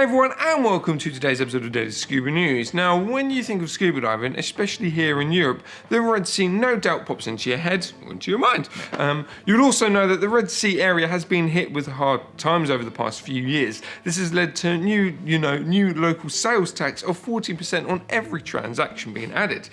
Hey everyone, and welcome to today's episode of Daily Scuba News. Now, when you think of scuba diving, especially here in Europe, the Red Sea no doubt pops into your head or into your mind. You'll also know that the Red Sea area has been hit with hard times over the past few years. This has led to new local sales tax of 14% on every transaction being added.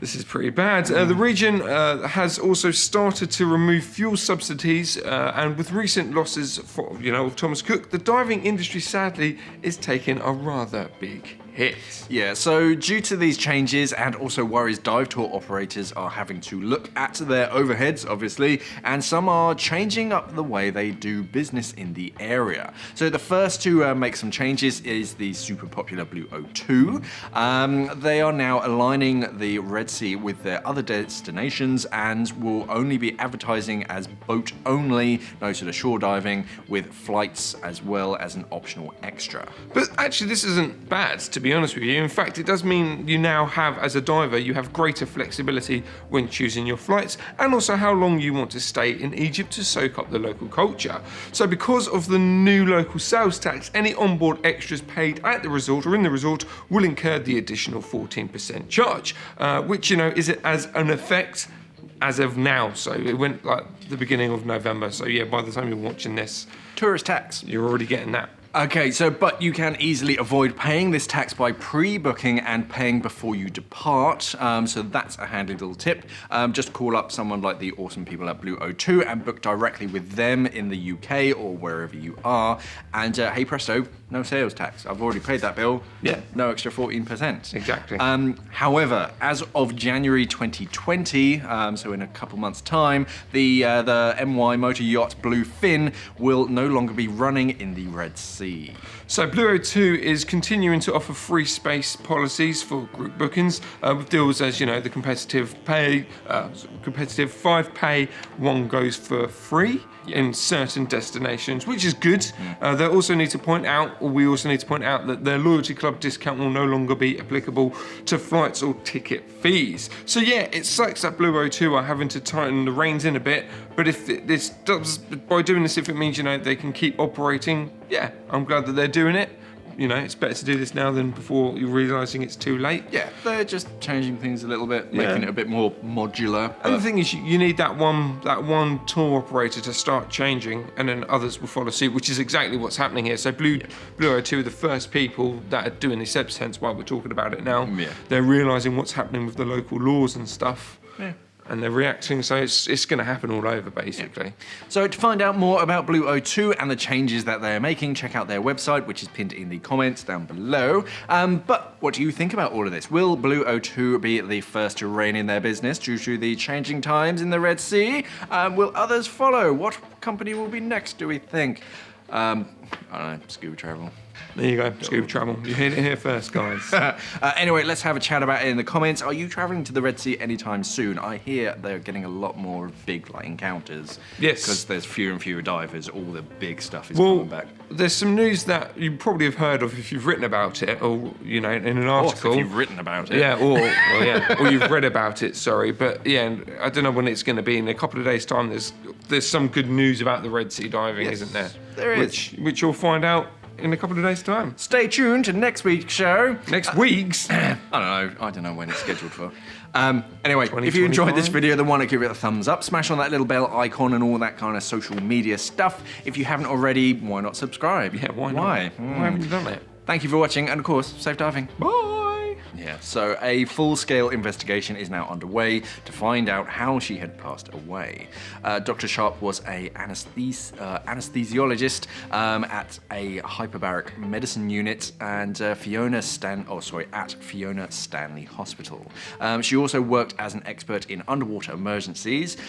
This is pretty bad. The region has also started to remove fuel subsidies, and with recent losses of Thomas Cook, the diving industry sadly is taking a rather big hit. Yeah, so due to these changes and also worries dive tour operators are having to look at their overheads, obviously, and some are changing up the way they do business in the area. So the first to make some changes is the super popular Blue O2. They are now aligning the Red Sea with their other destinations and will only be advertising as boat only, no sort of shore diving, with flights as well as an optional extra. But actually this isn't bad, to be honest with you. In fact, it does mean you now have, as a diver, you have greater flexibility when choosing your flights and also how long you want to stay in Egypt to soak up the local culture. So because of the new local sales tax, any onboard extras paid at the resort or in the resort will incur the additional 14% charge, which, is as an effect as of now. So it went like the beginning of November. So yeah, by the time you're watching this, Tourist tax. you're already getting that. Okay, but you can easily avoid paying this tax by pre-booking and paying before you depart. So that's a handy little tip. Just call up someone like the awesome people at Blue O2 and book directly with them in the UK or wherever you are. And hey presto, no sales tax. I've already paid that bill. Yeah. No extra 14%. Exactly. However, as of January 2020, so in a couple months' time, the MY motor yacht Bluefin will no longer be running in the Red Sea. So Blue O2 is continuing to offer free space policies for group bookings with deals as, the competitive 5 pay, 1 goes for free in certain destinations, which is good. We also need to point out that their loyalty club discount will no longer be applicable to flights or ticket fees. So yeah, it sucks that Blue O2 are having to tighten the reins in a bit, but if it means, they can keep operating, yeah, I'm glad that they're doing it. It's better to do this now than before you're realising it's too late. Yeah, they're just changing things a little bit, making it a bit more modular. And the thing is, you need that one tour operator to start changing, and then others will follow suit, which is exactly what's happening here. So Blue O2 are the first people that are doing this, hence why we're talking about it now. Yeah. They're realising what's happening with the local laws and stuff. Yeah. And they're reacting, so it's going to happen all over, basically. Yeah. So to find out more about Blue O2 and the changes that they're making, check out their website, which is pinned in the comments down below. But what do you think about all of this? Will Blue O2 be the first to rein in their business due to the changing times in the Red Sea? Will others follow? What company will be next, do we think? I don't know, Scuba Travel. There you go, Scuba Travel. You heard it here first, guys. Anyway, let's have a chat about it in the comments. Are you travelling to the Red Sea anytime soon? I hear they're getting a lot more big encounters. Yes. Because there's fewer and fewer divers. All the big stuff is coming back. There's some news that you probably have heard of if you've written about it, or in an article. If you've written about it. Yeah, or you've read about it. Sorry, but yeah, I don't know when it's going to be. In a couple of days' time, there's some good news about the Red Sea diving, isn't there? There is. Which you'll find out in a couple of days' time. Stay tuned to next week's show. Next week's? I don't know when it's scheduled for. Anyway, if you enjoyed this video, then why not give it a thumbs up, smash on that little bell icon and all that kind of social media stuff. If you haven't already, why not subscribe? Yeah, why not? Why haven't you done it? Thank you for watching, and of course, safe diving. Bye! Yeah, so a full-scale investigation is now underway to find out how she had passed away. Dr. Sharp was an anesthesiologist at a hyperbaric medicine unit and at Fiona Stanley Hospital. She also worked as an expert in underwater emergencies.